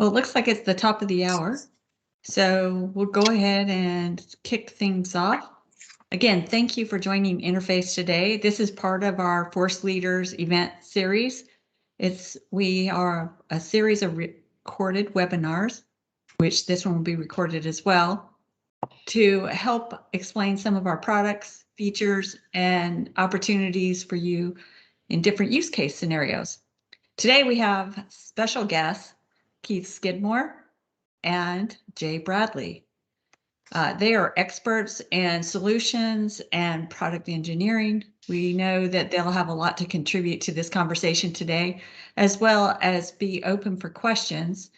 Well, it looks like it's the top of the hour, so we'll go ahead and kick things off. Again, thank you for joining Interface today. This is part of our Force Leaders event series. We are a series of recorded webinars, which this one will be recorded as well, to help explain some of our products, features, and opportunities for you in different use case scenarios. Today we have special guests, Keith Skidmore and Jay Bradley. They are experts in solutions and product engineering. We know that they'll have a lot to contribute to this conversation today, as well as be open for questions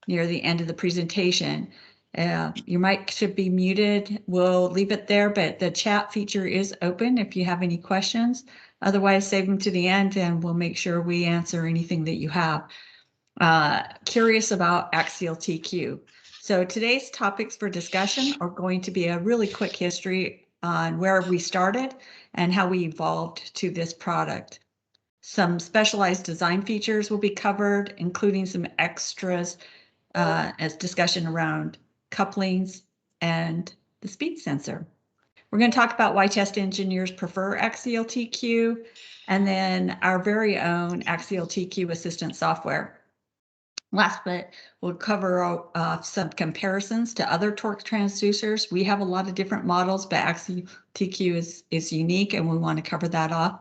near the end of the presentation. Your mic should be muted. We'll leave it there, but the chat feature is open if you have any questions. Otherwise, save them to the end and we'll make sure we answer anything that you have. Curious about AxialTQ. So today's topics for discussion are going to be a really quick history on where we started and how we evolved to this product. Some specialized design features will be covered, including some extras as discussion around couplings and the speed sensor. We're going to talk about why test engineers prefer AxialTQ, and then our very own AxialTQ assistant software. Last bit, we'll cover some comparisons to other torque transducers. We have a lot of different models, but AxialTQ is unique, and we want to cover that off.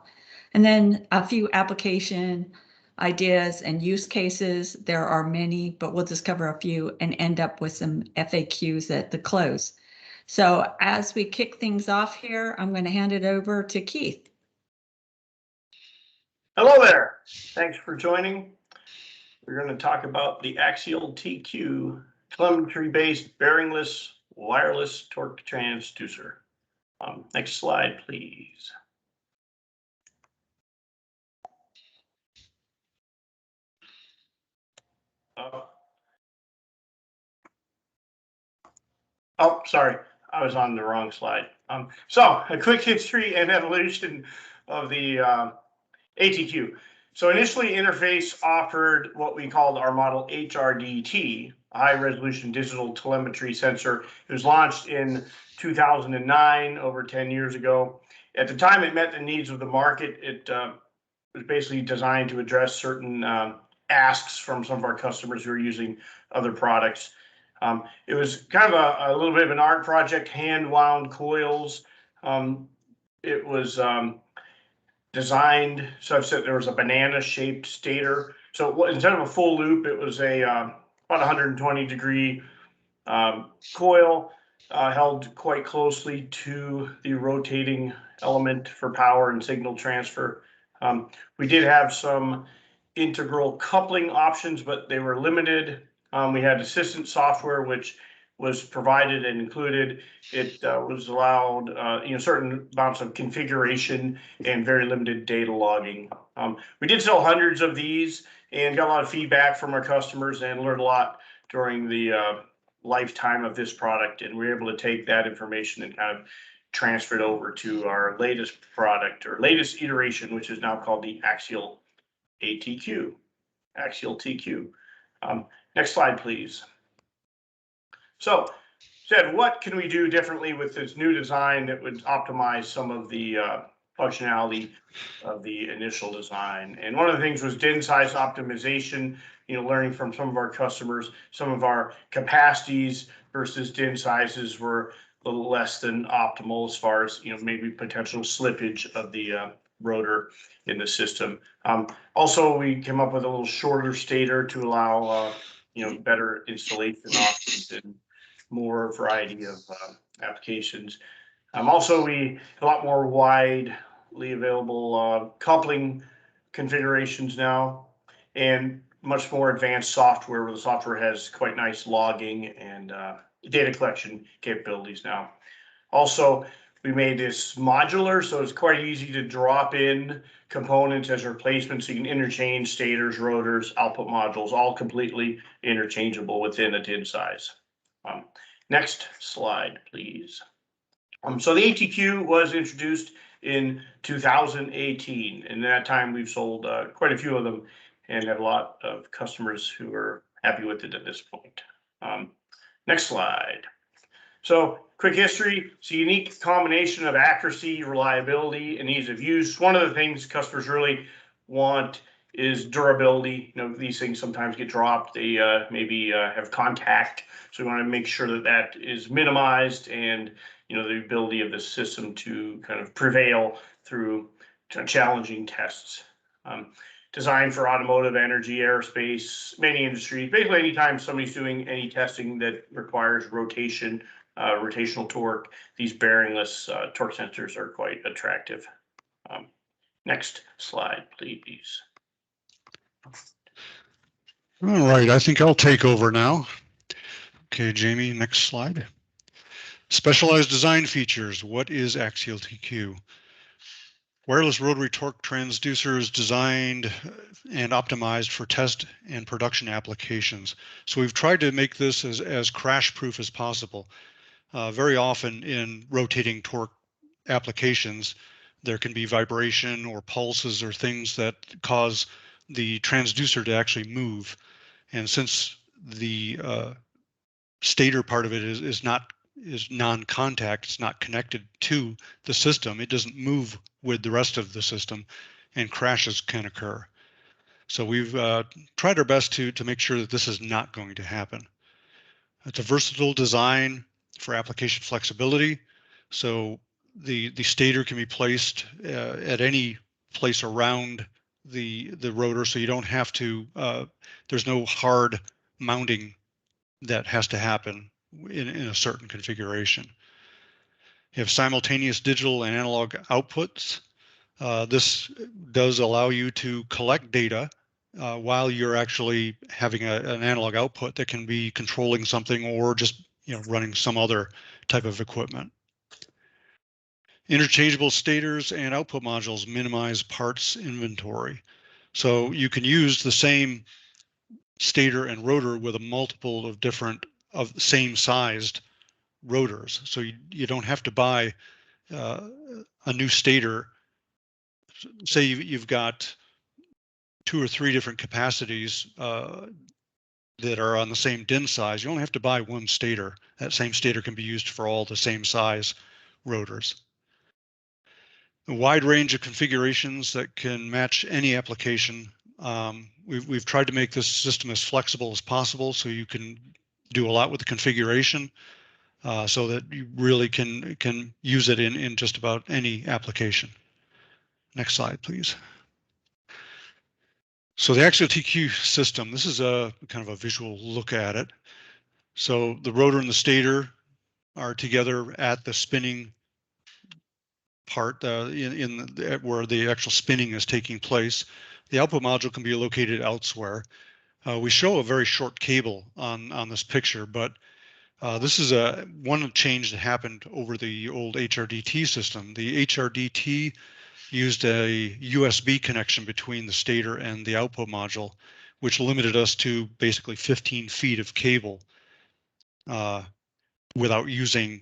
And then a few application ideas and use cases. There are many, but we'll just cover a few and end up with some FAQs at the close. So as we kick things off here, I'm going to hand it over to Keith. Hello there. Thanks for joining. We're going to talk about the AxialTQ telemetry-based bearingless wireless torque transducer. Next slide, please. Oh, sorry, I was on the wrong slide. So a quick history and evolution of the ATQ. So initially, Interface offered what we called our model HRDT, a high-resolution digital telemetry sensor. It was launched in 2009, over 10 years ago. At the time, it met the needs of the market. It was basically designed to address certain asks from some of our customers who are using other products. It was kind of a little bit of an art project, hand-wound coils. It was designed such that there was a banana-shaped stator. So instead of a full loop, it was a about 120-degree coil held quite closely to the rotating element for power and signal transfer. We did have some integral coupling options, but they were limited. We had assistant software, which was provided and included. It was allowed certain amounts of configuration and very limited data logging. We did sell hundreds of these and got a lot of feedback from our customers and learned a lot during the lifetime of this product. And we were able to take that information and kind of transfer it over to our latest product or latest iteration, which is now called the AxialTQ. Next slide, please. So, what can we do differently with this new design that would optimize some of the functionality of the initial design? And one of the things was DIN size optimization, learning from some of our customers, some of our capacities versus DIN sizes were a little less than optimal as far as, maybe potential slippage of the rotor in the system. Also, we came up with a little shorter stator to allow, better installation options and more variety of applications. Also, we have a lot more widely available coupling configurations now, and much more advanced software where the software has quite nice logging and data collection capabilities now. Also, we made this modular, so it's quite easy to drop in components as replacements. So you can interchange stators, rotors, output modules, all completely interchangeable within a DIN size. Next slide, please. So the ATQ was introduced in 2018, and at that time we've sold quite a few of them and have a lot of customers who are happy with it at this point. Next slide. So quick history, it's a unique combination of accuracy, reliability, and ease of use. One of the things customers really want is durability. You know, these things sometimes get dropped. They maybe have contact. So we want to make sure that that is minimized, and, you know, the ability of the system to kind of prevail through challenging tests. Designed for automotive, energy, aerospace, many industries. Basically, anytime somebody's doing any testing that requires rotation, rotational torque, these bearingless torque sensors are quite attractive. Next slide, please. All right, I think I'll take over now. Okay, Jamie, next slide. Specialized design features. What is AxialTQ? Wireless rotary torque transducer is designed and optimized for test and production applications. So we've tried to make this as crash-proof as possible. Very often in rotating torque applications, there can be vibration or pulses or things that cause the transducer to actually move. And since the stator part of it is non-contact, it's not connected to the system, it doesn't move with the rest of the system, and crashes can occur. So we've tried our best to make sure that this is not going to happen. It's a versatile design for application flexibility. So the stator can be placed at any place around the rotor, so you don't have to, there's no hard mounting that has to happen in a certain configuration. You have simultaneous digital and analog outputs. This does allow you to collect data while you're actually having an analog output that can be controlling something or just, you know, running some other type of equipment. Interchangeable stators and output modules minimize parts inventory. So you can use the same stator and rotor with a multiple of different of the same sized rotors. So you don't have to buy a new stator. Say you've got 2 or 3 different capacities that are on the same DIN size. You only have to buy one stator. That same stator can be used for all the same size rotors. A wide range of configurations that can match any application. We've tried to make this system as flexible as possible, so you can do a lot with the configuration, so that you really can use it in just about any application. Next slide, please. So the AxialTQ system, this is a kind of a visual look at it. So the rotor and the stator are together at the spinning part where the actual spinning is taking place. The output module can be located elsewhere. We show a very short cable on this picture, but this is one change that happened over the old HRDT system. The HRDT used a USB connection between the stator and the output module, which limited us to basically 15 feet of cable without using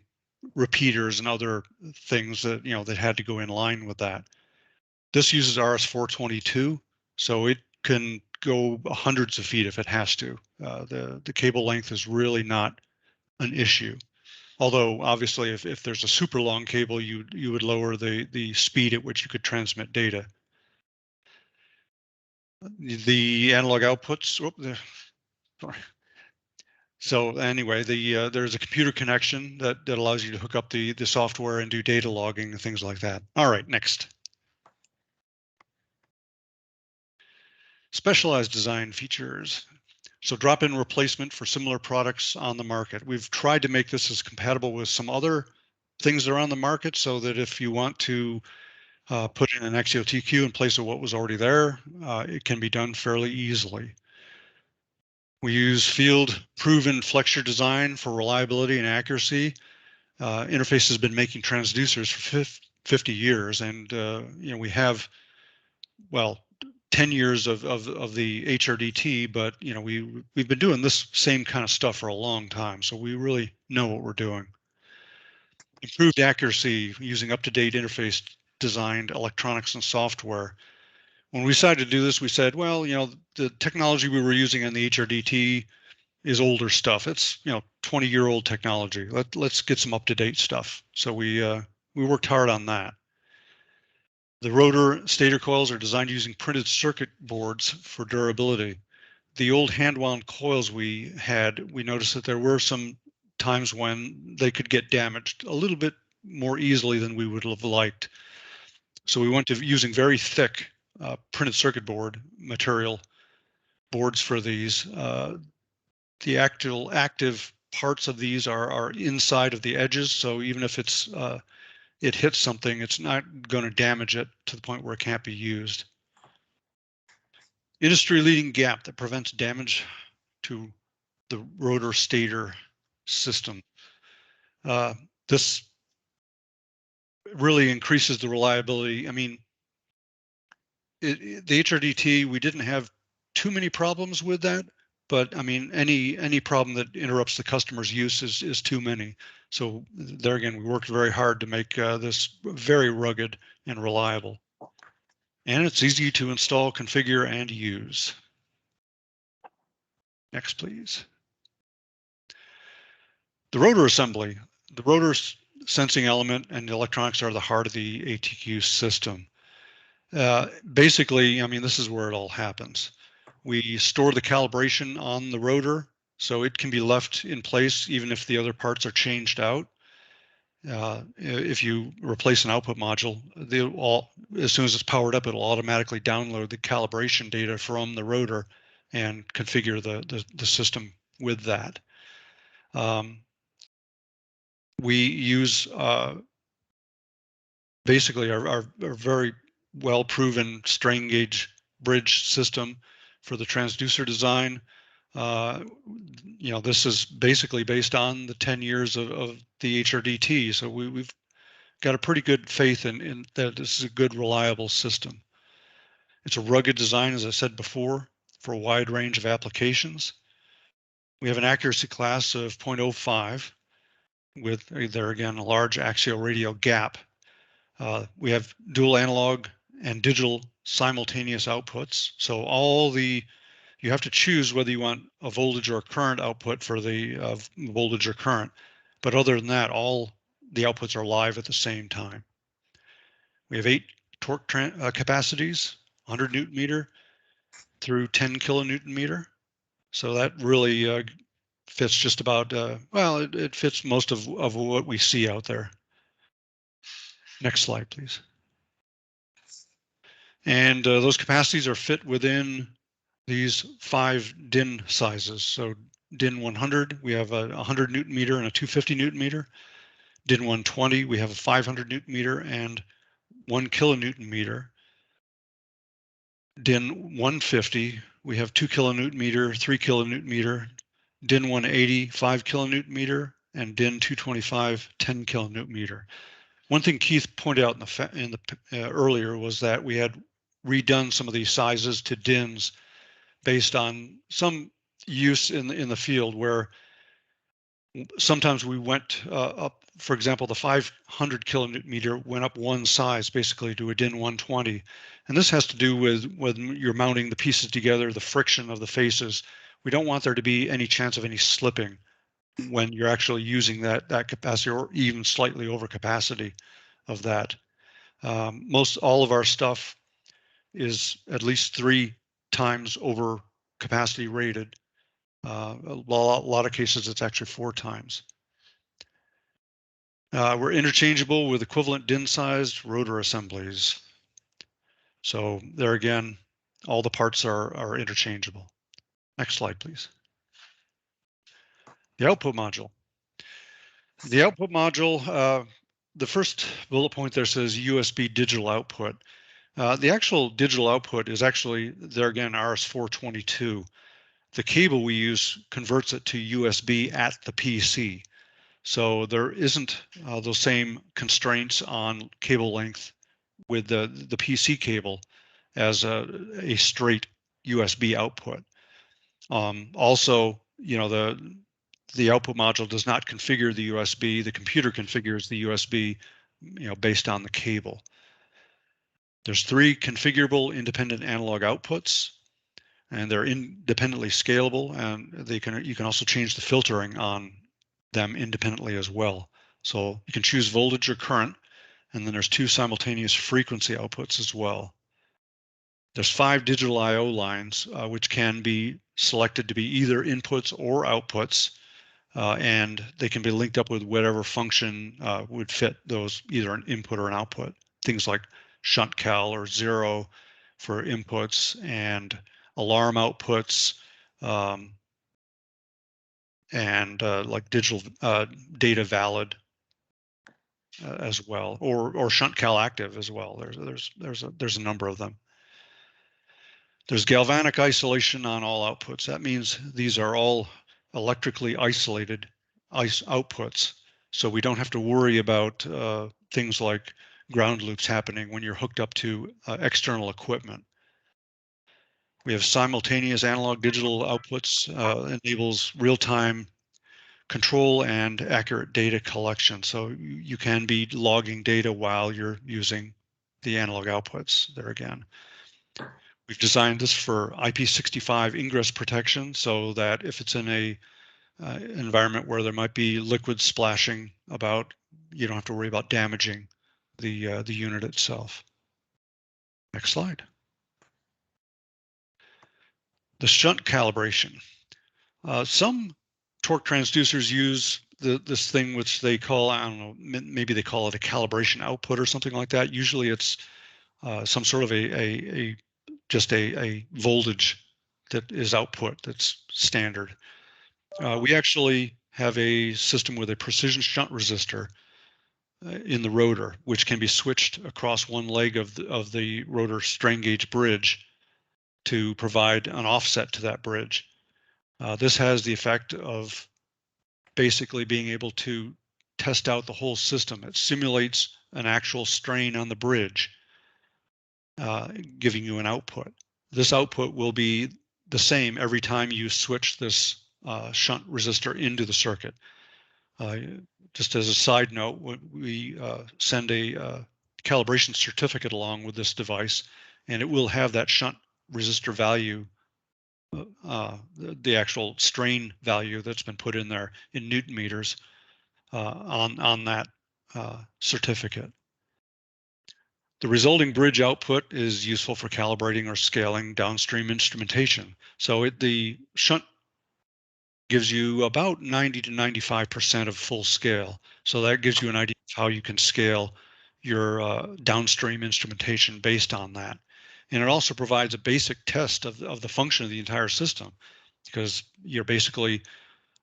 repeaters and other things that, you know, that had to go in line with that. This uses RS-422, so it can go hundreds of feet if it has to. The cable length is really not an issue. Although obviously if there's a super long cable, you would lower the speed at which you could transmit data. The analog outputs, sorry. So anyway, there's a computer connection that allows you to hook up the software and do data logging and things like that. All right, next. Specialized design features. So drop-in replacement for similar products on the market. We've tried to make this as compatible with some other things that are on the market, so that if you want to put in an AxialTQ in place of what was already there, it can be done fairly easily. We use field-proven flexure design for reliability and accuracy. Interface has been making transducers for 50 years, and you know, we have, well, 10 years of the HRDT, but you know, we've been doing this same kind of stuff for a long time, so we really know what we're doing. Improved accuracy using up-to-date interface designed electronics and software. When we decided to do this, we said, well, the technology we were using on the HRDT is older stuff. It's 20-year-old technology. Let's get some up-to-date stuff. So we worked hard on that. The rotor stator coils are designed using printed circuit boards for durability. The old hand-wound coils we had, we noticed that there were some times when they could get damaged a little bit more easily than we would have liked. So we went to using very thick printed circuit board material boards for these. The actual active parts of these are inside of the edges, so even if it hits something, it's not going to damage it to the point where it can't be used. Industry-leading gap that prevents damage to the rotor stator system. This really increases the reliability. I mean, the HRDT, we didn't have too many problems with that, but I mean, any problem that interrupts the customer's use is too many. So there again, we worked very hard to make this very rugged and reliable. And it's easy to install, configure, and use. Next, please. The rotor assembly. The rotor sensing element and the electronics are the heart of the ATQ system. Basically, I mean, this is where it all happens. We store the calibration on the rotor, so it can be left in place even if the other parts are changed out. If you replace an output module, as soon as it's powered up, it'll automatically download the calibration data from the rotor and configure the system with that. We use basically our very well-proven strain gauge bridge system for the transducer design. This is basically based on the 10 years of the HRDT, so we've got a pretty good faith in that this is a good, reliable system. It's a rugged design, as I said before, for a wide range of applications. We have an accuracy class of 0.05 with, there again, a large axial radial gap. We have dual analog and digital simultaneous outputs. So you have to choose whether you want a voltage or a current output for the voltage or current. But other than that, all the outputs are live at the same time. We have 8 torque capacities, 100 Newton meter through 10 kilonewton meter. So that really fits just about, well, it fits most of what we see out there. Next slide, please. And those capacities are fit within these 5 DIN sizes. So DIN 100, we have a 100 Newton meter and a 250 Newton meter. DIN 120, we have a 500 Newton meter and 1 kilonewton meter. DIN 150, we have 2 kilonewton meter, 3 kilonewton meter. DIN 180, 5 kilonewton meter, and DIN 225, 10 kilonewton meter. One thing Keith pointed out earlier was that we had redone some of these sizes to DINs based on some use in the field where sometimes we went up, for example, the 500 kilonewton meter went up one size basically to a DIN 120. And this has to do with when you're mounting the pieces together, the friction of the faces. We don't want there to be any chance of any slipping when you're actually using that capacity or even slightly over capacity of that. All of our stuff is at least 3 times over capacity rated. A lot of cases it's actually 4 times. We're interchangeable with equivalent DIN sized rotor assemblies. So there again, all the parts are interchangeable. Next slide, please. The output module. The output module, the first bullet point there says USB digital output. The actual digital output is actually, there again, RS422. The cable we use converts it to USB at the PC. So there isn't those same constraints on cable length with the PC cable as a straight USB output. Also, the output module does not configure the USB. The computer configures the USB, based on the cable. There's 3 configurable independent analog outputs, and they're independently scalable, and you can also change the filtering on them independently as well. So you can choose voltage or current, and then there's 2 simultaneous frequency outputs as well. There's 5 digital I/O lines, which can be selected to be either inputs or outputs, and they can be linked up with whatever function would fit those, either an input or an output. Things like Shunt Cal or 0 for inputs, and alarm outputs, and like digital data valid as well, or Shunt Cal active as well. There's a number of them. There's galvanic isolation on all outputs. That means these are all electrically isolated outputs, so we don't have to worry about things like ground loops happening when you're hooked up to external equipment. We have simultaneous analog digital outputs, enables real-time control and accurate data collection. So you can be logging data while you're using the analog outputs there again. We've designed this for IP65 ingress protection, so that if it's in a environment where there might be liquid splashing about, you don't have to worry about damaging the unit itself. Next slide. The shunt calibration. Some torque transducers use this thing which they call, I don't know, maybe they call it a calibration output or something like that. Usually it's some sort of just a voltage that is output that's standard. We actually have a system with a precision shunt resistor in the rotor, which can be switched across one leg of the rotor strain gauge bridge to provide an offset to that bridge. This has the effect of basically being able to test out the whole system. It simulates an actual strain on the bridge, giving you an output. This output will be the same every time you switch this shunt resistor into the circuit. Just as a side note, we send a calibration certificate along with this device, and it will have that shunt resistor value, the actual strain value that's been put in there in Newton meters on that certificate. The resulting bridge output is useful for calibrating or scaling downstream instrumentation. So the shunt gives you about 90 to 95% of full scale. So that gives you an idea of how you can scale your downstream instrumentation based on that. And it also provides a basic test of the function of the entire system, because you're basically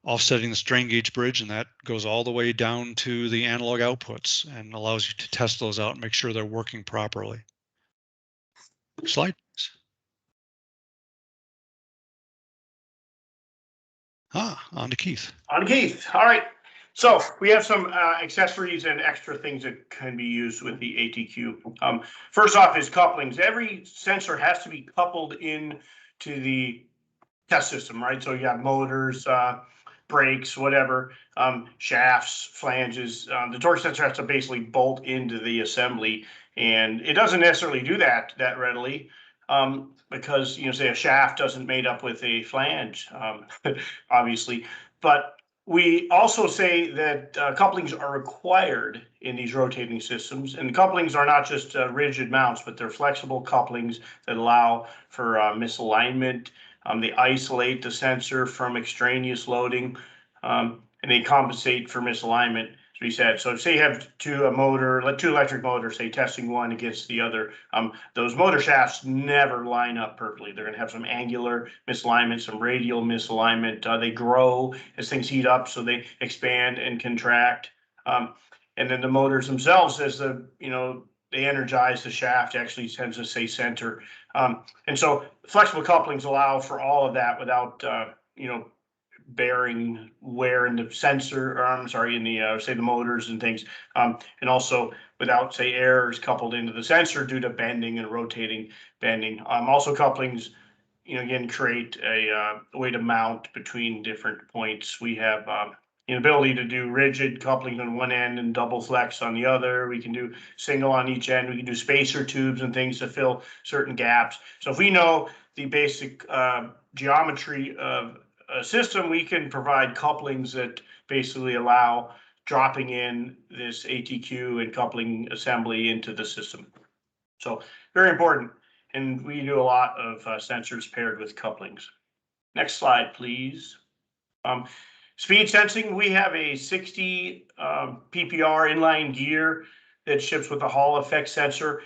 offsetting the strain gauge bridge, and that goes all the way down to the analog outputs and allows you to test those out and make sure they're working properly. Slide. On to Keith. On to Keith. All right. So we have some accessories and extra things that can be used with the ATQ. First off is couplings. Every sensor has to be coupled in to the test system, right? So you have motors, brakes, whatever, shafts, flanges. The torque sensor has to basically bolt into the assembly, and it doesn't necessarily do that readily, because, you know, say a shaft doesn't made up with a flange, obviously. But we also say that couplings are required in these rotating systems, and couplings are not just rigid mounts, but they're flexible couplings that allow for misalignment. They isolate the sensor from extraneous loading, and they compensate for misalignment, as we said. So say you have two electric motors, say testing one against the other, those motor shafts never line up perfectly. They're going to have some angular misalignment, some radial misalignment. They grow as things heat up, so they expand and contract. And then the motors themselves, as they energize the shaft, actually tends to say center. And so flexible couplings allow for all of that without, bearing wear in the sensor, or I'm sorry, in the, say the motors and things. And also without, say, errors coupled into the sensor due to bending and rotating bending. Also couplings, again, create a way to mount between different points. We have the ability to do rigid coupling on one end and double flex on the other. We can do single on each end. We can do spacer tubes and things to fill certain gaps. So if we know the basic geometry of a system, we can provide couplings that basically allow dropping in this ATQ and coupling assembly into the system. So very important. And we do a lot of sensors paired with couplings. Next slide, please. Speed sensing, we have a 60 PPR inline gear that ships with a Hall effect sensor.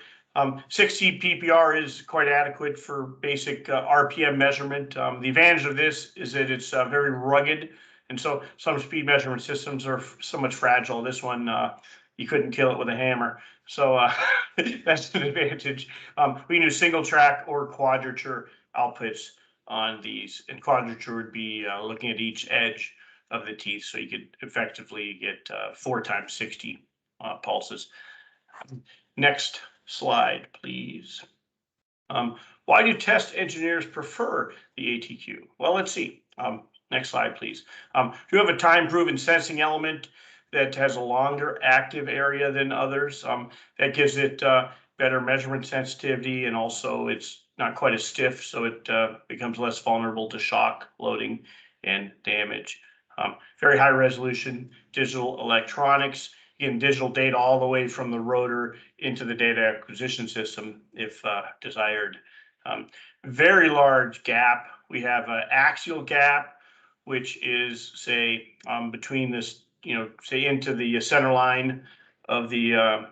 60 PPR is quite adequate for basic RPM measurement. The advantage of this is that it's very rugged, and so some speed measurement systems are somewhat fragile. This one, you couldn't kill it with a hammer, so that's an advantage. We can do single track or quadrature outputs on these, and quadrature would be looking at each edge of the teeth, so you could effectively get 4 times 60 pulses. Next slide, please. Why do test engineers prefer the ATQ? Well, let's see. Next slide, please. You have a time-proven sensing element that has a longer active area than others. That gives it better measurement sensitivity, and also it's not quite as stiff, so it becomes less vulnerable to shock, loading, and damage. Very high resolution digital electronics. Again, digital data all the way from the rotor into the data acquisition system if desired. Very large gap. We have an axial gap, which is, say, between this, say into the center line of the,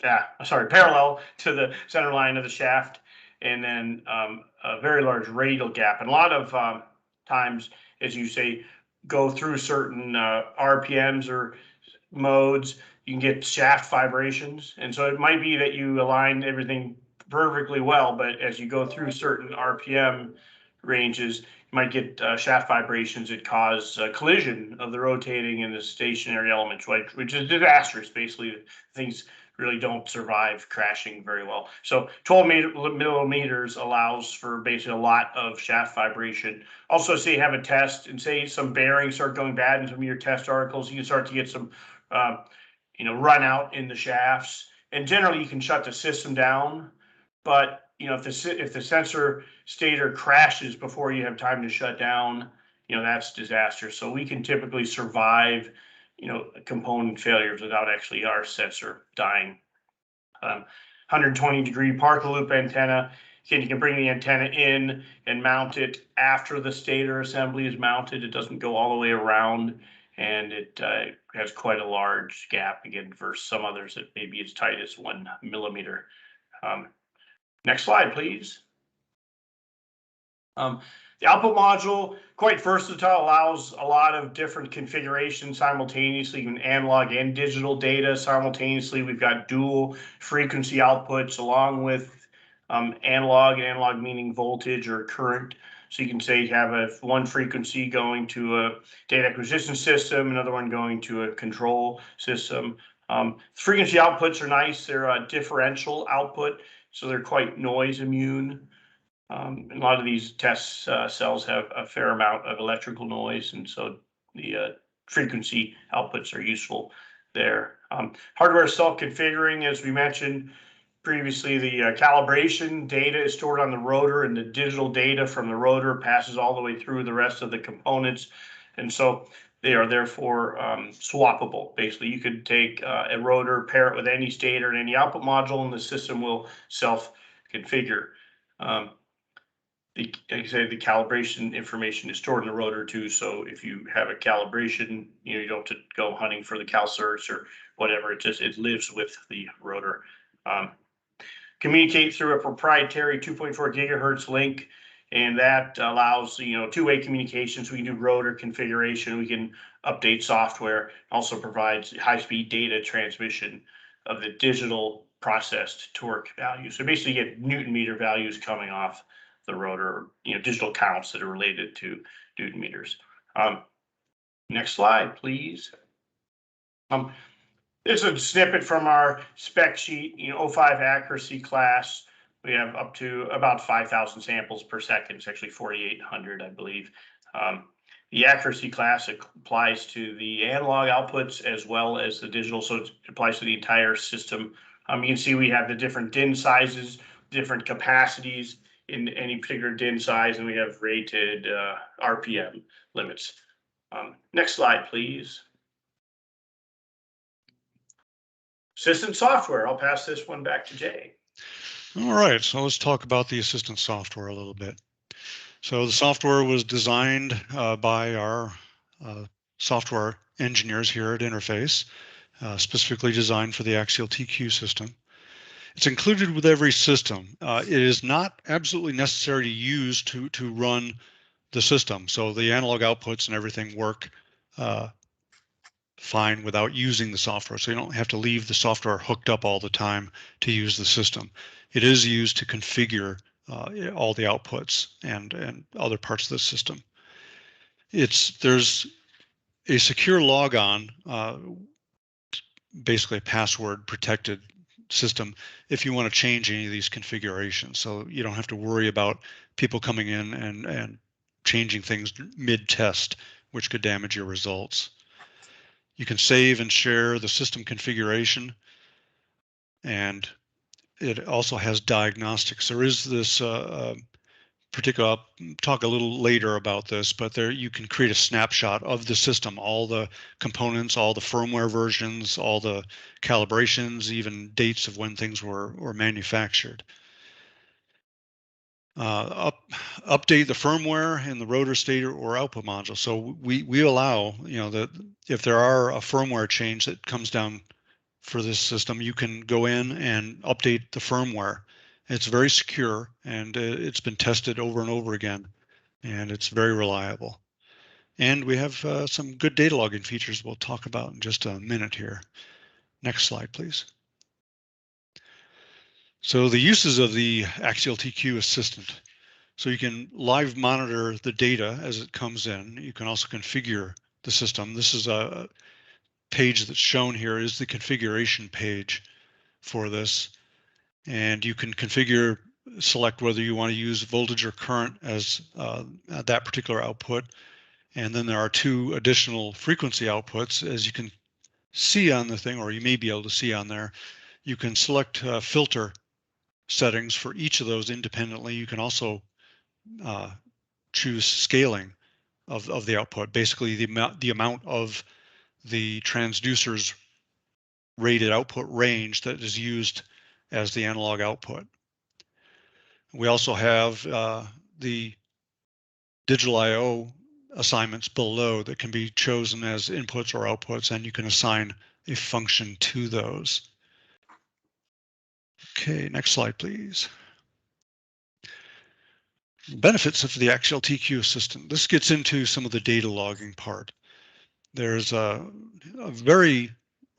parallel to the center line of the shaft, and then a very large radial gap. And a lot of times, as you say, go through certain RPMs or modes, you can get shaft vibrations. And so it might be that you align everything perfectly well, but as you go through certain RPM ranges, you might get shaft vibrations that cause collision of the rotating and the stationary elements, which is disastrous. Basically, things really don't survive crashing very well. So 12 millimeters allows for basically a lot of shaft vibration. Also, say you have a test and say some bearings start going bad in some of your test articles, you can start to get some run out in the shafts. And generally you can shut the system down, but if the sensor stator crashes before you have time to shut down, that's disaster. So we can typically survive component failures without actually our sensor dying. 120-degree Parker loop antenna. Again, you can bring the antenna in and mount it after the stator assembly is mounted. It doesn't go all the way around, and it has quite a large gap, again, versus some others that may be as tight as 1 millimeter. Next slide, please. The output module, quite versatile, allows a lot of different configurations simultaneously, even analog and digital data simultaneously. We've got dual frequency outputs along with analog meaning voltage or current. So you can say you have one frequency going to a data acquisition system, another one going to a control system. Frequency outputs are nice. They're a differential output, so they're quite noise immune. A lot of these test cells have a fair amount of electrical noise, and so the frequency outputs are useful there. Hardware self-configuring, as we mentioned previously, the calibration data is stored on the rotor, and the digital data from the rotor passes all the way through the rest of the components, and so they are therefore swappable. Basically, you could take a rotor, pair it with any stator and any output module, and the system will self-configure. Like I say, the calibration information is stored in the rotor too. So if you have a calibration, you don't have to go hunting for the cal certs or whatever. It lives with the rotor. Communicate through a proprietary 2.4 gigahertz link, and that allows two-way communications. We can do rotor configuration. We can update software. Also provides high-speed data transmission of the digital processed torque value. So basically, you get Newton meter values coming off the rotor, digital counts that are related to Newton meters. Next slide, please. This is a snippet from our spec sheet, 05 accuracy class. We have up to about 5,000 samples per second. It's actually 4,800, I believe. The accuracy class applies to the analog outputs as well as the digital, so it applies to the entire system. You can see we have the different DIN sizes, different capacities in any particular DIN size, and we have rated RPM limits. Next slide, please. Assistant software. I'll pass this one back to Jay. All right, so let's talk about the assistant software a little bit. So the software was designed by our software engineers here at Interface, specifically designed for the AxialTQ system. It's included with every system. It is not absolutely necessary to use to run the system. So the analog outputs and everything work fine without using the software. So you don't have to leave the software hooked up all the time to use the system. It is used to configure all the outputs and other parts of the system. There's a secure logon, basically a password protected system if you want to change any of these configurations. So you don't have to worry about people coming in and changing things mid-test, which could damage your results. You can save and share the system configuration, and it also has diagnostics. There is this particular, I'll talk a little later about this, but there you can create a snapshot of the system, all the components, all the firmware versions, all the calibrations, even dates of when things were manufactured. Update the firmware in the rotor, stator, or output module. So we allow, that if there are a firmware change that comes down for this system, you can go in and update the firmware. It's very secure, and it's been tested over and over again, and it's very reliable. And we have some good data logging features we'll talk about in just a minute here. Next slide, please. So the uses of the AxialTQ Assistant. So you can live monitor the data as it comes in. You can also configure the system. This is a page that's shown here is the configuration page for this. And you can configure, select whether you want to use voltage or current as that particular output. And then there are two additional frequency outputs, as you can see on the thing, or you may be able to see on there. You can select filter settings for each of those independently. You can also choose scaling of the output, basically the amount of the transducer's rated output range that is used as the analog output. We also have the digital I/O assignments below that can be chosen as inputs or outputs, and you can assign a function to those. Okay, next slide, please. Benefits of the AxialTQ Assistant. This gets into some of the data logging part. There's a very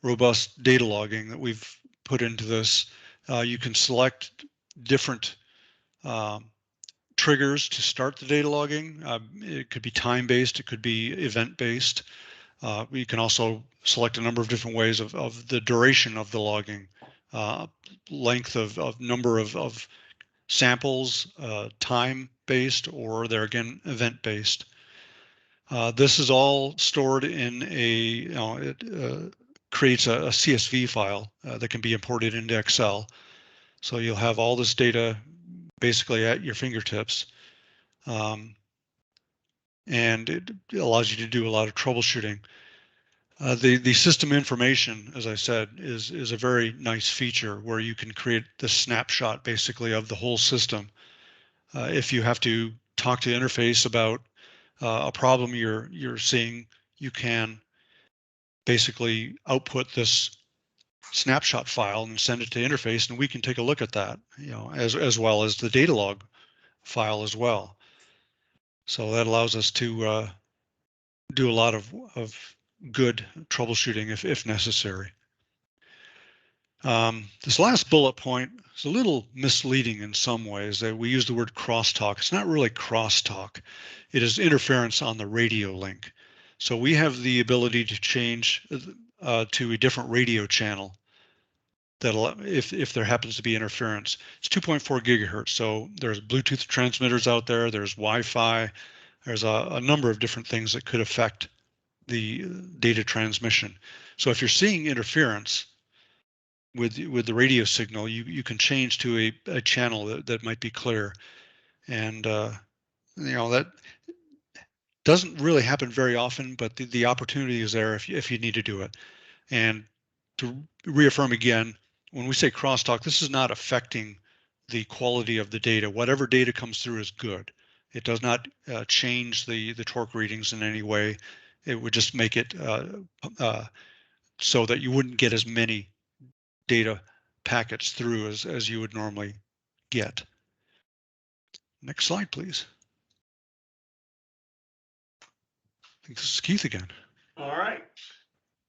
robust data logging that we've put into this. You can select different triggers to start the data logging. It could be time-based, it could be event-based. You can also select a number of different ways of the duration of the logging, length of number of samples, time-based, or they're again event-based. This is all stored in it creates a CSV file that can be imported into Excel. So you'll have all this data basically at your fingertips. And it allows you to do a lot of troubleshooting. The system information, as I said, is a very nice feature where you can create the snapshot basically of the whole system. If you have to talk to Interface about a problem you're seeing, you can basically output this snapshot file and send it to Interface, and we can take a look at that, as well as the data log file as well. So that allows us to do a lot of good troubleshooting if necessary. This last bullet point is a little misleading in some ways. That we use the word crosstalk. It's not really crosstalk. It is interference on the radio link. So we have the ability to change to a different radio channel that if there happens to be interference. It's 2.4 gigahertz. So there's Bluetooth transmitters out there. There's Wi-Fi. There's a number of different things that could affect the data transmission. So if you're seeing interference with the radio signal, you can change to a channel that might be clear. And that doesn't really happen very often, but the opportunity is there if you need to do it. And to reaffirm again, when we say crosstalk, this is not affecting the quality of the data. Whatever data comes through is good. It does not change the torque readings in any way. It would just make it so that you wouldn't get as many data packets through as you would normally get. Next slide, please. I think this is Keith again. All right.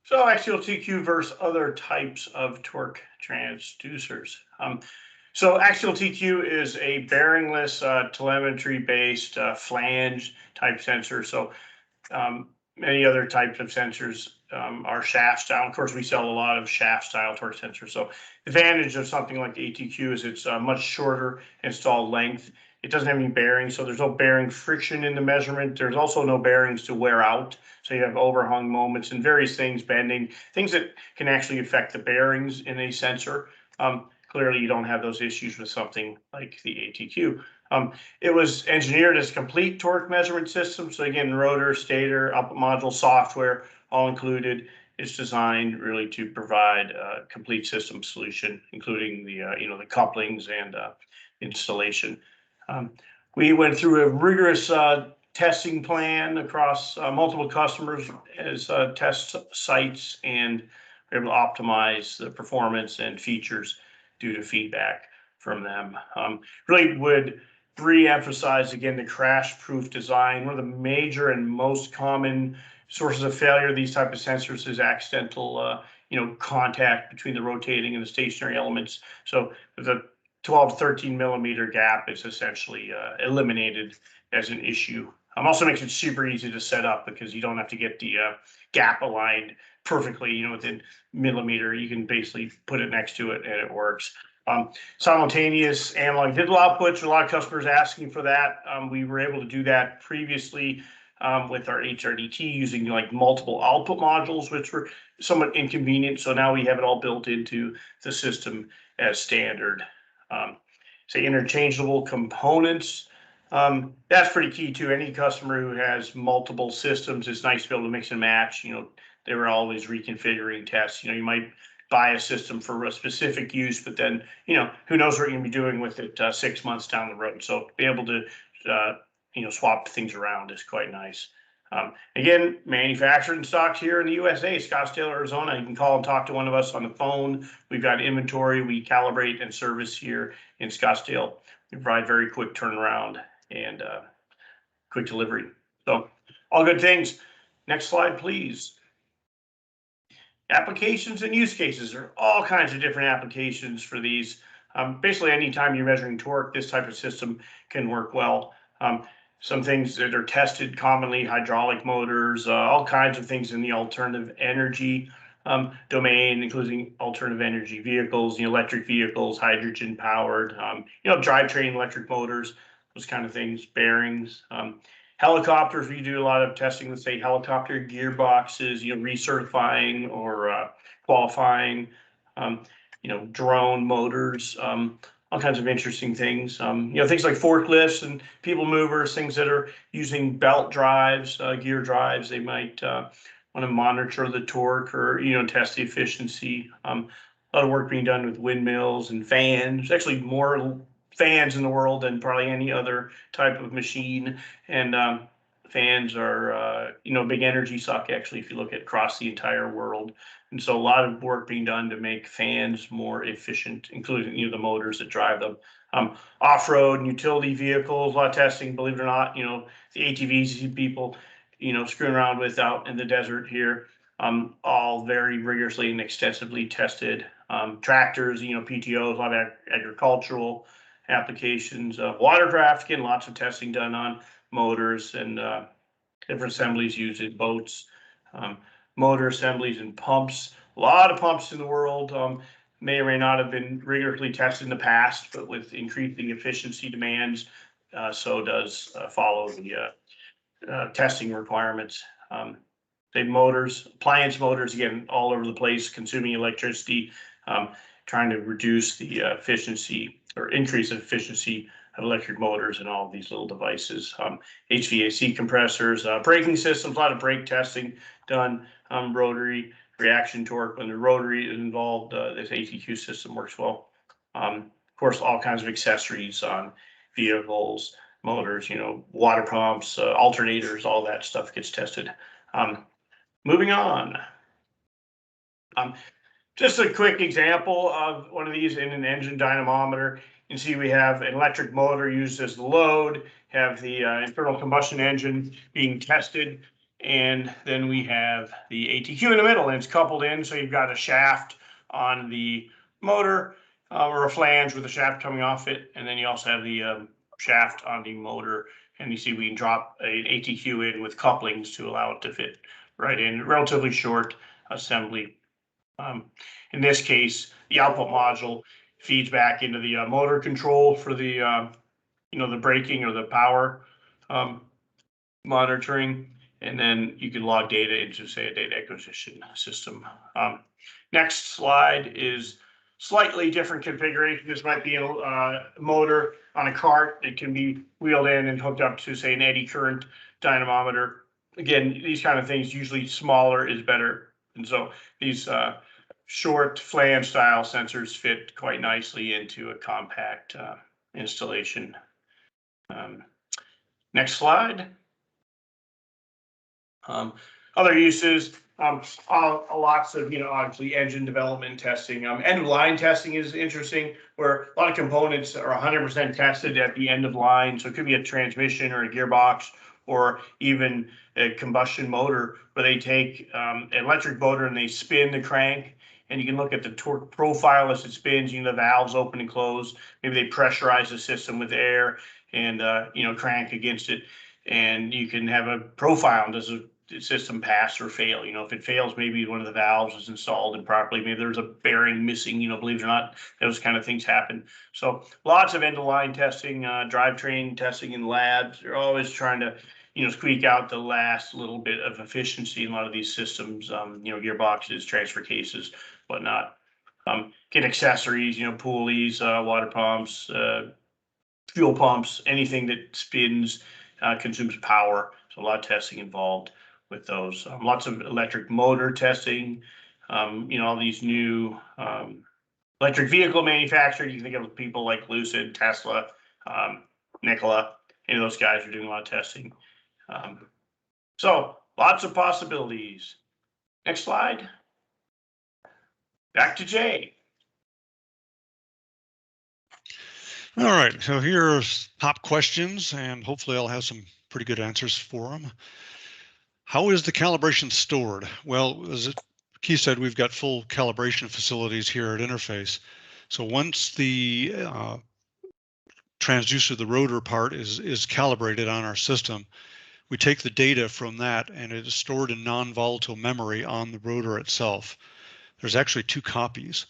So AxialTQ versus other types of torque transducers. So AxialTQ is a bearingless telemetry-based flange type sensor. So many other types of sensors are shaft style. Of course, we sell a lot of shaft style torque sensors. So the advantage of something like the ATQ is it's much shorter installed length. It doesn't have any bearings, so there's no bearing friction in the measurement. There's also no bearings to wear out. So you have overhung moments and various things, bending, things that can actually affect the bearings in a sensor. Clearly, you don't have those issues with something like the ATQ. It was engineered as a complete torque measurement system. So again, rotor, stator, output module, software, all included. It's designed really to provide a complete system solution, including the the couplings and installation. We went through a rigorous testing plan across multiple customers as test sites, and were able to optimize the performance and features due to feedback from them. Really would re-emphasize again the crash-proof design. One of the major and most common sources of failure of these type of sensors is accidental contact between the rotating and the stationary elements. So with a 12 to 13 millimeter gap is essentially eliminated as an issue. Also makes it super easy to set up because you don't have to get the gap aligned perfectly, within millimeter. You can basically put it next to it and it works. Simultaneous analog digital outputs, a lot of customers asking for that. We were able to do that previously with our HRDT using like multiple output modules, which were somewhat inconvenient. So now we have it all built into the system as standard. Say interchangeable components. That's pretty key to any customer who has multiple systems. It's nice to be able to mix and match. They were always reconfiguring tests. You might buy a system for a specific use, but then, who knows what you're going to be doing with it 6 months down the road. So be able to, swap things around is quite nice. Again, manufactured and stocked here in the USA, Scottsdale, Arizona. You can call and talk to one of us on the phone. We've got inventory. We calibrate and service here in Scottsdale. We provide very quick turnaround and quick delivery. So all good things. Next slide, please. Applications and use cases. There are all kinds of different applications for these. Basically, anytime you're measuring torque, this type of system can work well. Some things that are tested commonly, hydraulic motors, all kinds of things in the alternative energy domain, including alternative energy vehicles, electric vehicles, hydrogen powered, drivetrain electric motors, those kind of things, bearings. Helicopters, we do a lot of testing with, say, helicopter gearboxes, recertifying or qualifying, drone motors, all kinds of interesting things. Things like forklifts and people movers, things that are using belt drives, gear drives. They might want to monitor the torque or, test the efficiency. A lot of work being done with windmills and fans. There's actually more fans in the world than probably any other type of machine. And fans are, a big energy suck, actually, if you look at across the entire world. And so a lot of work being done to make fans more efficient, including, the motors that drive them. Off-road and utility vehicles, a lot of testing, believe it or not, the ATVs you see people, screwing around with out in the desert here, all very rigorously and extensively tested. Tractors, PTOs, a lot of agricultural applications. Watercraft, again, lots of testing done on motors and different assemblies used in boats. Motor assemblies and pumps. A lot of pumps in the world may or may not have been rigorously tested in the past, but with increasing efficiency demands, so does follow the testing requirements. They motors, appliance motors, again, all over the place, consuming electricity, trying to reduce the efficiency or increase the efficiency of electric motors and all of these little devices. HVAC compressors, braking systems, a lot of brake testing done, rotary reaction torque. When the rotary is involved, this ATQ system works well. Of course, all kinds of accessories on vehicles, motors, water pumps, alternators, all that stuff gets tested. Moving on. Just a quick example of one of these in an engine dynamometer. You can see we have an electric motor used as the load, have the internal combustion engine being tested, and then we have the ATQ in the middle, and it's coupled in, so you've got a shaft on the motor, or a flange with a shaft coming off it, and then you also have the shaft on the motor, and you see we can drop an ATQ in with couplings to allow it to fit right in. Relatively short assembly. In this case, the output module feeds back into the motor control for the the braking or the power monitoring, and then you can log data into, say, a data acquisition system. Next slide is slightly different configuration. This might be a motor on a cart. It can be wheeled in and hooked up to, say, an eddy current dynamometer. Again, these kind of things, usually smaller is better. And so these short flange style sensors fit quite nicely into a compact installation. Next slide. Other uses, lots of, obviously engine development testing. End of line testing is interesting, where a lot of components are 100% tested at the end of line. So it could be a transmission or a gearbox, or even a combustion motor, where they take an electric motor and they spin the crank, and you can look at the torque profile as it spins. The valves open and close. Maybe they pressurize the system with air and crank against it, and you can have a profile. Does the system pass or fail? If it fails, maybe one of the valves is installed improperly. Maybe there's a bearing missing. Believe it or not, those kind of things happen. So lots of end-of-line testing, drivetrain testing in labs. They're always trying to squeak out the last little bit of efficiency in a lot of these systems, gearboxes, transfer cases, whatnot. Get accessories, pulleys, water pumps, fuel pumps, anything that spins, consumes power. So a lot of testing involved with those. Lots of electric motor testing, all these new electric vehicle manufacturers. You can think of people like Lucid, Tesla, Nikola. Any of those guys are doing a lot of testing. So lots of possibilities. Next slide. Back to Jay. All right, so here's top questions, and hopefully I'll have some pretty good answers for them. How is the calibration stored? Well, as Keith said, we've got full calibration facilities here at Interface. So once the transducer, the rotor part, is calibrated on our system, we take the data from that, and it is stored in non-volatile memory on the rotor itself. There's actually 2 copies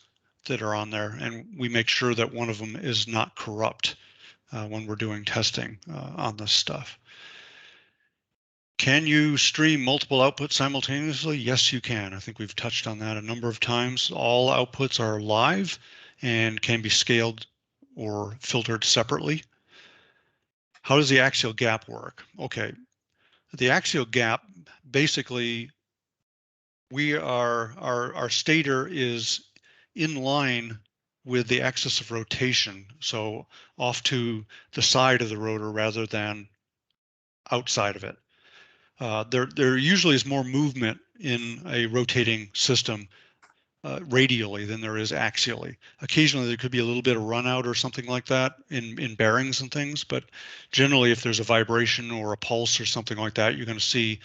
that are on there, and we make sure that one of them is not corrupt when we're doing testing on this stuff. Can you stream multiple outputs simultaneously? Yes, you can. I think we've touched on that a number of times. All outputs are live and can be scaled or filtered separately. How does the axial gap work? Okay, the axial gap, basically, our stator is in line with the axis of rotation, so off to the side of the rotor rather than outside of it. There usually is more movement in a rotating system radially than there is axially. Occasionally there could be a little bit of run out or something like that in bearings and things, but generally if there's a vibration or a pulse or something like that, you're going to see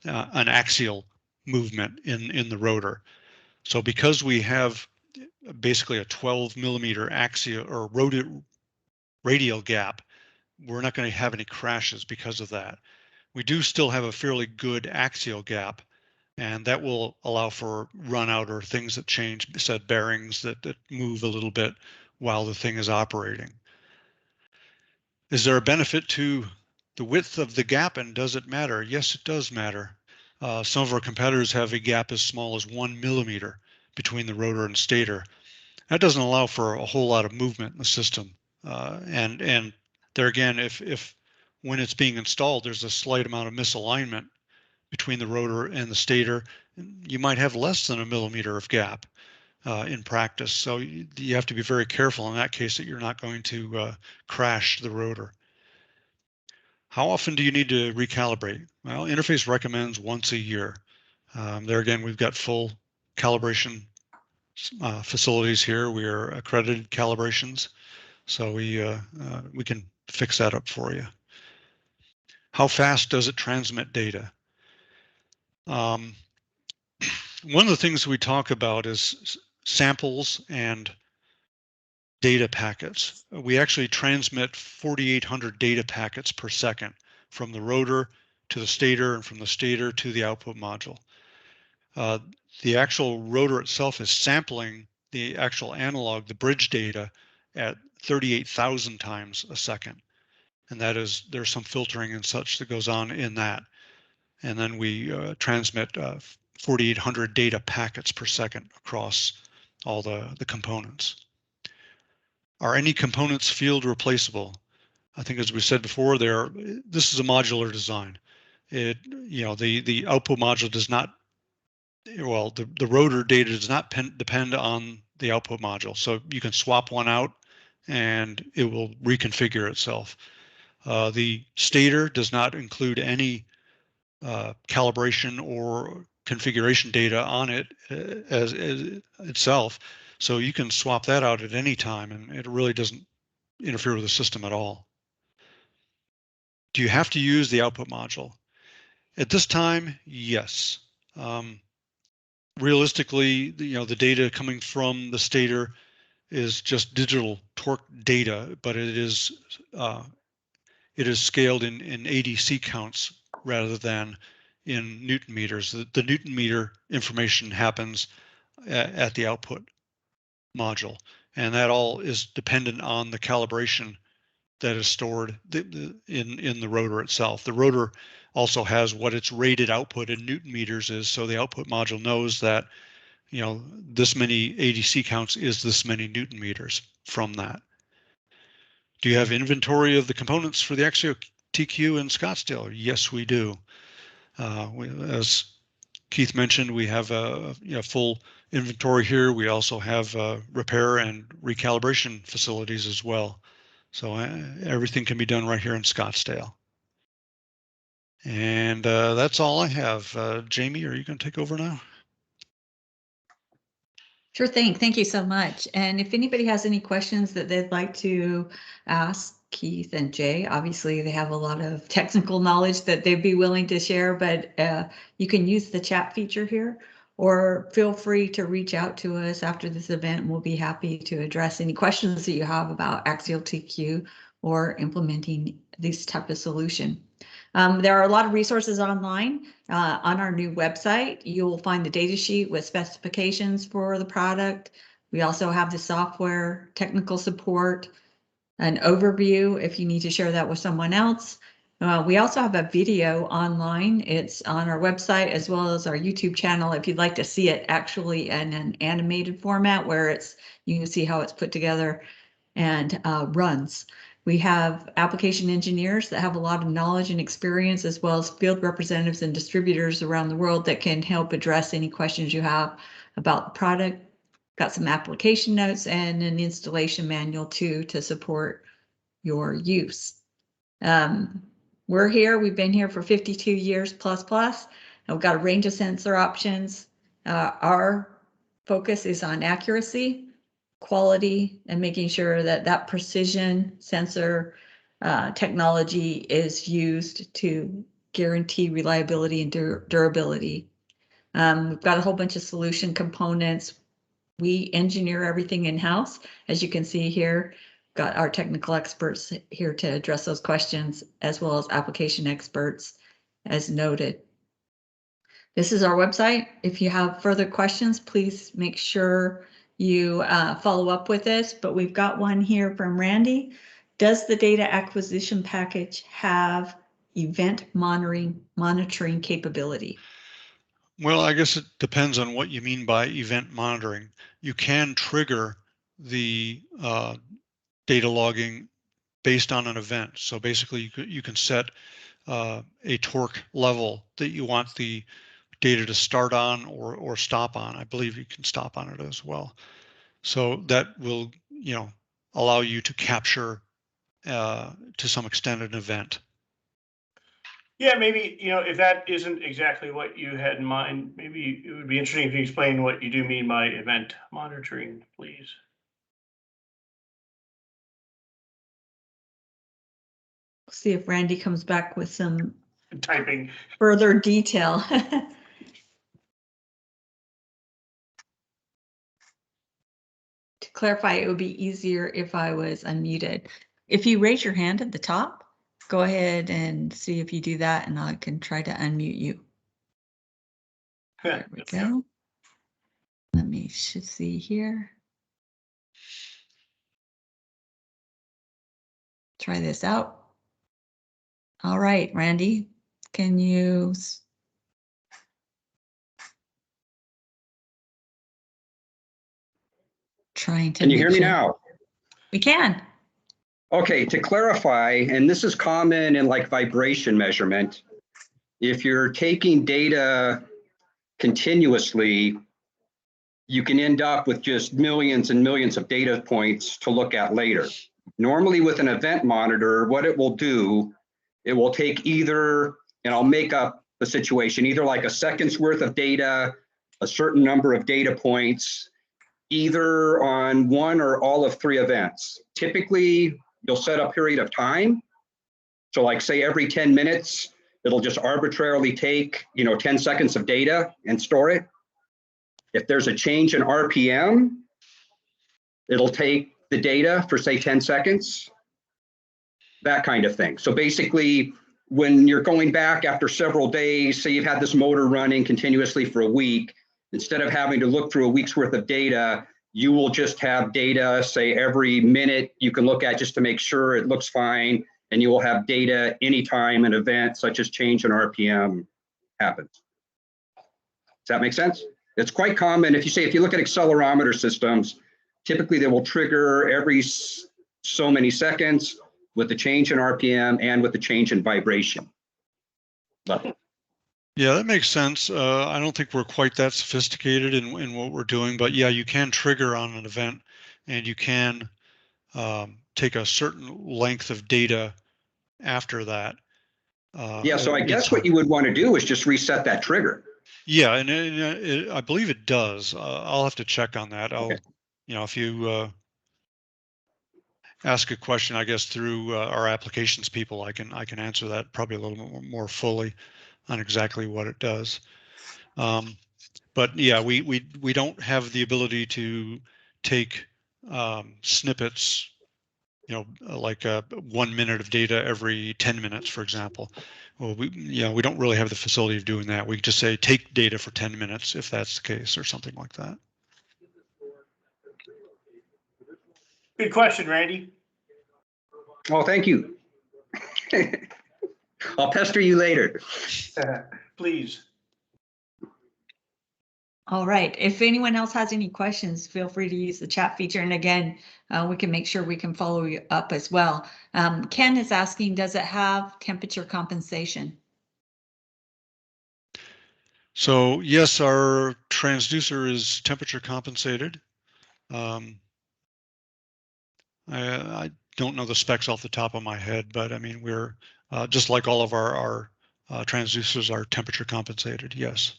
an axial movement in the rotor. So because we have basically a 12 millimeter axial or radial gap, we're not going to have any crashes because of that. We do still have a fairly good axial gap, and that will allow for run out or things that change, said bearings that move a little bit while the thing is operating. Is there a benefit to the width of the gap, and does it matter? Yes, it does matter. Some of our competitors have a gap as small as 1 millimeter between the rotor and stator. That doesn't allow for a whole lot of movement in the system. And there again, if when it's being installed, there's a slight amount of misalignment between the rotor and the stator, you might have less than a millimeter of gap in practice. So you have to be very careful in that case that you're not going to crash the rotor. How often do you need to recalibrate? Well, Interface recommends once a year. There again, we've got full calibration facilities here. We are accredited calibrations, so we can fix that up for you. How fast does it transmit data? One of the things we talk about is samples and data packets. We actually transmit 4,800 data packets per second from the rotor to the stator and from the stator to the output module. The actual rotor itself is sampling the actual analog, the bridge data, at 38,000 times a second. And that is, there's some filtering and such that goes on in that. And then we transmit 4,800 data packets per second across all the components. Are any components field replaceable? I think, as we said before, this is a modular design. The output module does not, well, the rotor data does not depend on the output module. So you can swap one out and it will reconfigure itself. The stator does not include any calibration or configuration data on it as itself. So you can swap that out at any time and it really doesn't interfere with the system at all. Do you have to use the output module? At this time, yes. Realistically, the data coming from the stator is just digital torque data, but it is scaled in ADC counts rather than in Newton meters. The Newton meter information happens at the output module, and that all is dependent on the calibration that is stored in the rotor itself. The rotor also has what its rated output in Newton meters is, so the output module knows that this many ADC counts is this many Newton meters from that. Do you have inventory of the components for the AxialTQ in Scottsdale? Yes, we do. As Keith mentioned, we have a full inventory here. We also have repair and recalibration facilities as well. So everything can be done right here in Scottsdale. And that's all I have. Jamie, are you going to take over now? Sure thing. Thank you so much. And if anybody has any questions that they'd like to ask Keith and Jay, obviously they have a lot of technical knowledge that they'd be willing to share, but you can use the chat feature here, or feel free to reach out to us after this event, and we'll be happy to address any questions that you have about AxialTQ or implementing this type of solution. There are a lot of resources online. On our new website, you'll find the data sheet with specifications for the product. We also have the software, technical support, an overview if you need to share that with someone else. We also have a video online. It's on our website as well as our YouTube channel if you'd like to see it actually in an animated format where you can see how it's put together and runs. We have application engineers that have a lot of knowledge and experience, as well as field representatives and distributors around the world that can help address any questions you have about the product. Got some application notes and an installation manual too to support your use. We're here. We've been here for 52 years plus. And we've got a range of sensor options. Our focus is on accuracy, quality, and making sure that precision sensor technology is used to guarantee reliability and durability. We've got a whole bunch of solution components. We engineer everything in-house. As you can see here, got our technical experts here to address those questions, as well as application experts, as noted. This is our website. If you have further questions, please make sure you follow up with us, but we've got one here from Randy. Does the data acquisition package have event monitoring capability? Well, I guess it depends on what you mean by event monitoring. You can trigger the data logging based on an event. So basically, you can set a torque level that you want the data to start on or stop on. I believe you can stop on it as well. So that will, allow you to capture to some extent an event. Yeah, maybe, if that isn't exactly what you had in mind, maybe it would be interesting if you explain what you do mean by event monitoring, please. See if Randy comes back with some Typing. further detail. To clarify, it would be easier if I was unmuted. If you raise your hand at the top, go ahead and see if you do that, and I can try to unmute you. There we go. Let me see here. Try this out. All right, Randy, can you? Trying to. Can you hear me now? We can. Okay, to clarify, and this is common in like vibration measurement, if you're taking data continuously, you can end up with just millions and millions of data points to look at later. Normally with an event monitor, what it will do, it will take either, and I'll make up the situation, either like a second's worth of data, a certain number of data points, either on one or all of three events. Typically, you'll set a period of time. So like say every 10 minutes, it'll just arbitrarily take 10 seconds of data and store it. If there's a change in RPM, it'll take the data for say 10 seconds, that kind of thing. So basically, when you're going back after several days, say you've had this motor running continuously for a week, instead of having to look through a week's worth of data, you will just have data, say every minute you can look at just to make sure it looks fine, and you will have data anytime an event such as change in RPM happens. Does that make sense? It's quite common. If you look at accelerometer systems, typically they will trigger every so many seconds with the change in RPM and with the change in vibration level. Yeah, that makes sense. I don't think we're quite that sophisticated in what we're doing, but yeah, you can trigger on an event, and you can take a certain length of data after that. Yeah, so I guess what you would want to do is just reset that trigger. Yeah, and I believe it does. I'll have to check on that. Okay. If you ask a question, I guess through our applications people, I can answer that probably a little more fully on exactly what it does. But yeah, we don't have the ability to take snippets, like 1 minute of data every 10 minutes, for example. Well, we don't really have the facility of doing that. We just say take data for 10 minutes if that's the case, or something like that. Good question, Randy. Oh, thank you. I'll pester you later. Please. All right. If anyone else has any questions, feel free to use the chat feature. And again, we can make sure we can follow you up as well. Ken is asking, does it have temperature compensation? So yes, our transducer is temperature compensated. I don't know the specs off the top of my head, but I mean, we're just like all of our transducers are temperature compensated, yes.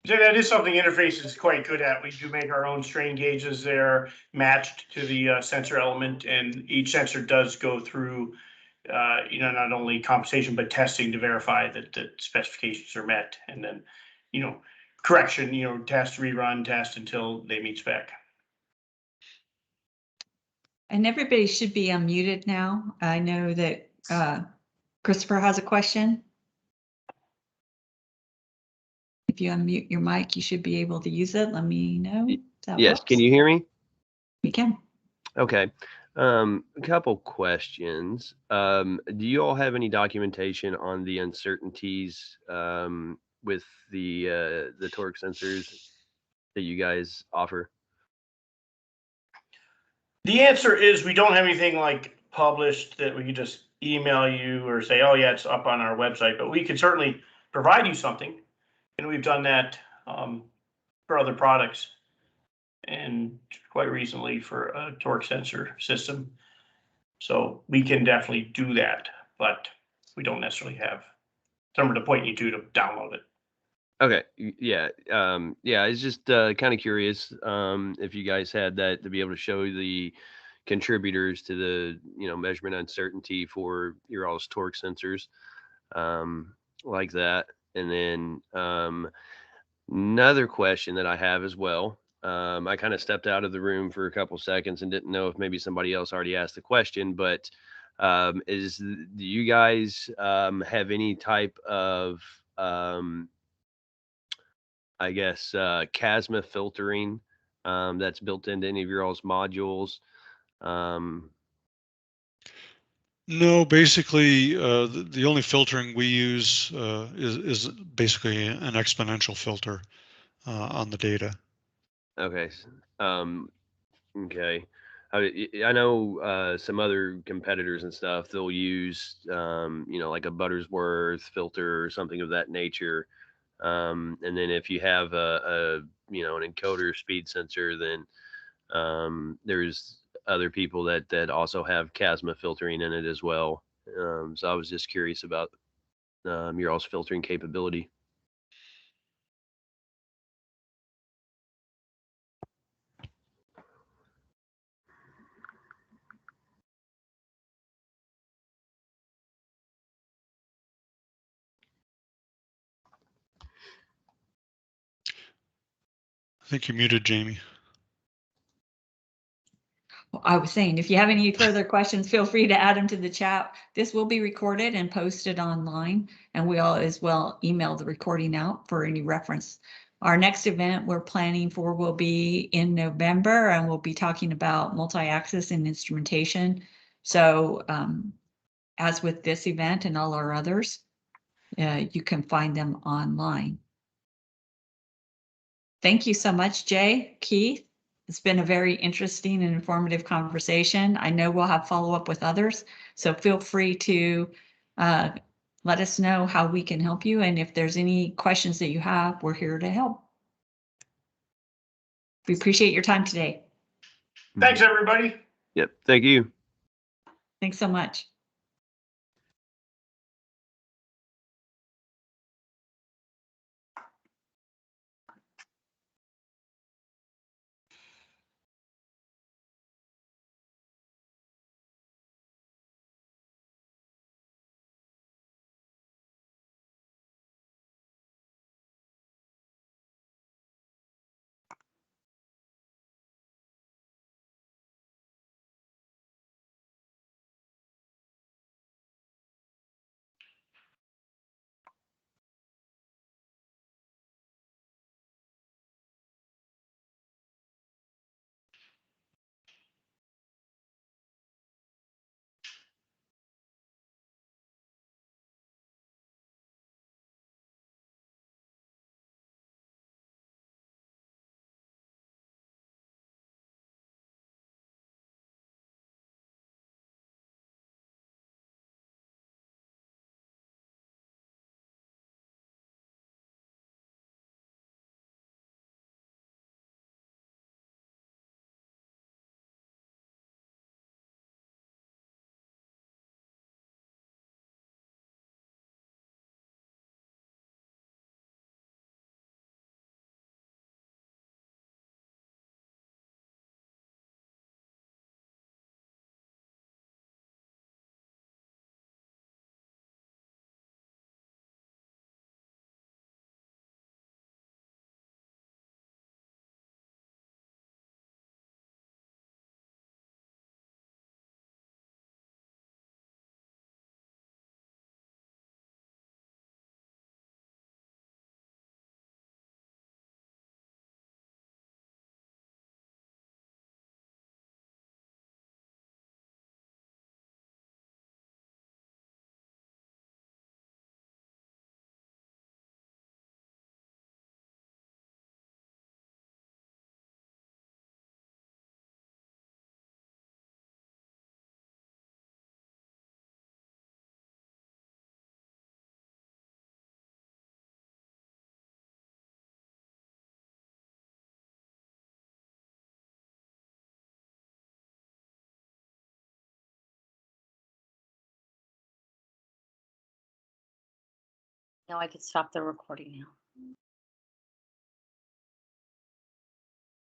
So that is something Interface is quite good at. We do make our own strain gauges. They're matched to the sensor element, and each sensor does go through, not only compensation, but testing to verify that the specifications are met. And then, correction, test, rerun, test until they meet spec. And everybody should be unmuted now. I know that Christopher has a question. If you unmute your mic, you should be able to use it. Let me know. Yes, can you hear me? We can. Okay. A couple questions. Do you all have any documentation on the uncertainties with the torque sensors that you guys offer? The answer is we don't have anything like published that we could just email you or say, oh yeah, it's up on our website, but we can certainly provide you something. And we've done that for other products and quite recently for a torque sensor system. So we can definitely do that, but we don't necessarily have somewhere to point you to download it. Okay, yeah, yeah. I was just kind of curious if you guys had that to be able to show the contributors to the measurement uncertainty for your all's torque sensors, like that. And then another question that I have as well. I kind of stepped out of the room for a couple seconds and didn't know if maybe somebody else already asked the question, but do you guys have any type of I guess Casma filtering that's built into any of your all's modules? No, basically, the only filtering we use is basically an exponential filter on the data. Okay. Okay. I know some other competitors and stuff, they'll use, like a Buttersworth filter or something of that nature. And then if you have an encoder speed sensor, then there's other people that also have Casma filtering in it as well. So I was just curious about your all's filtering capability. I think you're muted, Jamie. I was saying, if you have any further questions, feel free to add them to the chat. This will be recorded and posted online, and we'll as well email the recording out for any reference. Our next event we're planning for will be in November, and we'll be talking about multi-axis and instrumentation. So as with this event and all our others, you can find them online. Thank you so much, Jay, Keith. It's been a very interesting and informative conversation. I know we'll have follow-up with others, so feel free to let us know how we can help you. And if there's any questions that you have, we're here to help. We appreciate your time today. Thanks, everybody. Yep. Thank you. Thanks so much. No, I could stop the recording now.